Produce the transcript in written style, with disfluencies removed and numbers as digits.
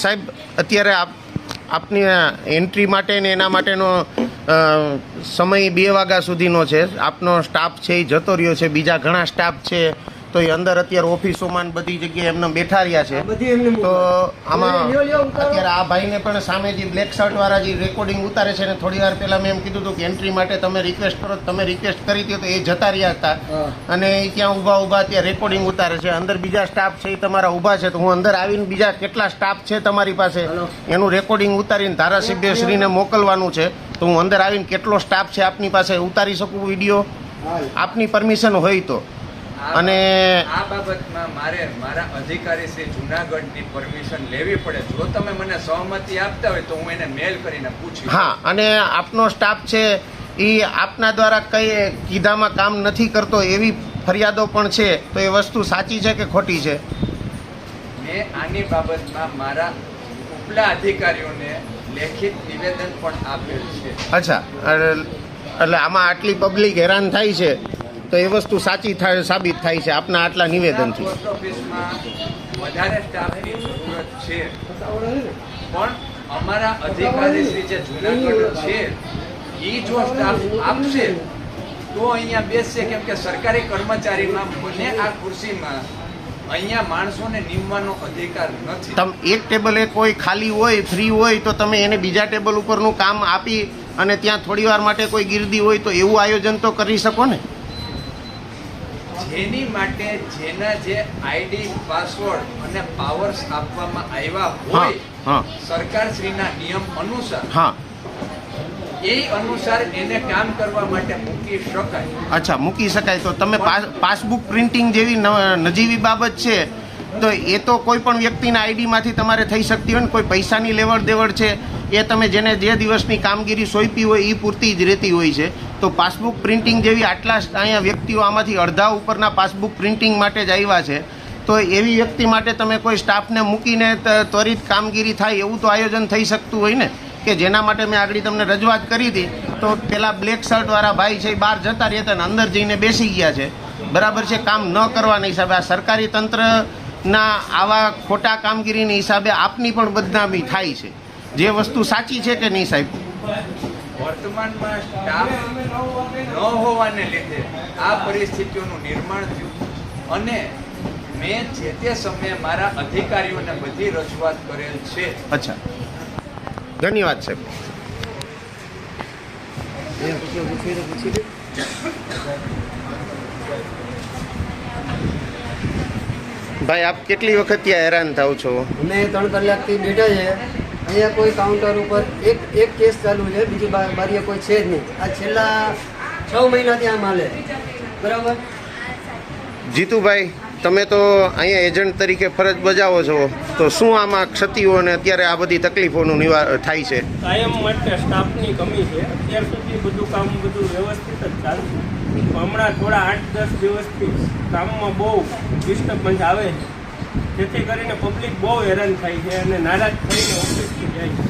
સાહેબ, અત્યારે આપની એન્ટ્રી માટે ને એના માટેનો સમય 2 વાગ્યા સુધીનો છે. આપનો સ્ટાફ છે એ જતો રહ્યો છે, બીજા ઘણા સ્ટાફ છે તો એ અંદર અત્યારે ઓફિસોમાં બધી જગ્યાએ એમને બેઠા રહ્યા છે. તો આમાં અત્યારે આ ભાઈને પણ સામે જે બ્લેક શર્ટવાળા જે રેકોર્ડિંગ ઉતારે છે ને થોડી વાર પહેલાં મેં એમ કીધું હતું કે એન્ટ્રી માટે તમે રિક્વેસ્ટ કરો, તમે રિક્વેસ્ટ કરી હતી તો એ જતા રહ્યા હતા અને એ ત્યાં ઊભા ત્યાં રેકોર્ડિંગ ઉતારે છે. અંદર બીજા સ્ટાફ છે એ તમારા ઊભા છે, તો હું અંદર આવીને બીજા કેટલા સ્ટાફ છે તમારી પાસે એનું રેકોર્ડિંગ ઉતારીને ધારાસભ્યશ્રીને મોકલવાનું છે. તો હું અંદર આવીને કેટલો સ્ટાફ છે આપની પાસે ઉતારી શકું વિડીયો, આપની પરમિશન હોય તો. અને આ બાબતમાં મારે મારા અધિકારી શ્રી જુનાગઢની પરમિશન લેવી પડે. જો તમે મને સહમતિ આપતા હોય તો હું એને મેલ કરીને પૂછીશ. હા, અને આપનો સ્ટાફ છે એ આપના દ્વારા કઈ કીધામાં કામ નથી કરતો એવી ફરિયાદો પણ છે, તો એ વસ્તુ સાચી છે કે ખોટી છે? મેં આની બાબતમાં મારા ઉપલા અધિકારીઓને લેખિત નિવેદન પણ આપેલ છે. અચ્છા, એટલે આમાં આટલી પબ્લિક હેરાન થાય છે તો એ વસ્તુ સાચી સાબિત થાય છે આપના આટલા નિવેદનથી. પોસ્ટ ઓફિસમાં વધારે સ્ટાફની જરૂરત છે, પણ અમારા અધિકારી શ્રી જે જુનાગઢ છે એ જો સ્ટાફ આપશે તો અહીંયા બેસશે. કેમ કે સરકારી કર્મચારીમાં મને આ ખુરશીમાં અહીંયા માણસોને નીમવાનો અધિકાર નથી. તમે એક ટેબલે કોઈ ખાલી હોય, ફ્રી હોય તો તમે એને બીજા ટેબલ ઉપરનું કામ આપી અને ત્યાં થોડી વાર માટે કોઈ ગીર્દી હોય તો એવું આયોજન તો કરી શકો ને. જેની માટે જેના જે આઈડી, પાસવર્ડ અને પાવર્સ આપવામાં આવ્યા હોય સરકારશ્રીના નિયમ અનુસાર, એ અનુસાર એને કામ કરવા માટે મૂકી શકાય. અચ્છા, મૂકી શકાય. તો તમે પાસબુક પ્રિન્ટિંગ જેવી નજીવી બાબત છે તો એ તો કોઈ પણ વ્યક્તિના આઈડીમાંથી તમારે થઈ શકતી હોય ને. કોઈ પૈસાની લેવડ દેવડ છે એ તમે જેને જે દિવસની કામગીરી સોંપી હોય એ પૂરતી જ રહેતી હોય છે. તો પાસબુક પ્રિન્ટિંગ જેવી આટલા અહીંયા વ્યક્તિઓ આમાંથી અડધા ઉપરના પાસબુક પ્રિન્ટિંગ માટે જ આવ્યા છે, તો એવી વ્યક્તિ માટે તમે કોઈ સ્ટાફને મૂકીને ત્વરિત કામગીરી થાય એવું તો આયોજન થઈ શકતું હોય ને. કે જેના માટે મેં આગળ તમને રજૂઆત કરી હતી તો પેલા બ્લેક શર્ટવાળા ભાઈ છે એ બહાર જતા રહેતા ને અંદર જઈને બેસી ગયા છે. બરાબર છે, કામ ન કરવાના હિસાબે આ સરકારી તંત્રના આવા ખોટા કામગીરીના હિસાબે આપની પણ બદનામી થાય છે. જે વસ્તુ સાચી છે કે નહીં સાહેબ? વર્તમાનમાં સ્ટાફ ન હોવાને લીધે આ પરિસ્થિતિઓનું નિર્માણ થયું અને મેં જે તે સમયે મારા અધિકારીઓને બધી રજૂઆત કરેલ છે. અચ્છા, ધન્યવાદ સાહેબ. ભાઈ, આપ કેટલી વખત ત્યાં હેરાન થાવ છો? અમે 3 કલાકથી બેઠા છે અહીંયા. કોઈ કાઉન્ટર ઉપર એક કેસ ચાલુ છે, બીજી બારીએ કોઈ છે જ નહીં. આ છેલ્લા 6 મહિનાથી આમ હાલે. બરાબર. જીતુભાઈ, તમે તો અહીંયા એજન્ટ તરીકે ફરજ બજાવો છો, તો શું આમાં ક્ષતિઓ અને અત્યારે આ બધી તકલીફોનું નિવારણ થાય છે? કાયમ માટે સ્ટાફની કમી છે. અત્યાર સુધી બધું કામ વ્યવસ્થિત જ ચાલતું. હમણાં થોડા 8-10 દિવસથી કામમાં બહુ ડિસ્ટર્બન્સ આવે છે, જેથી કરીને પબ્લિક બહુ હેરાન થાય છે અને નારાજ થઈને ઓફિસથી જાય છે.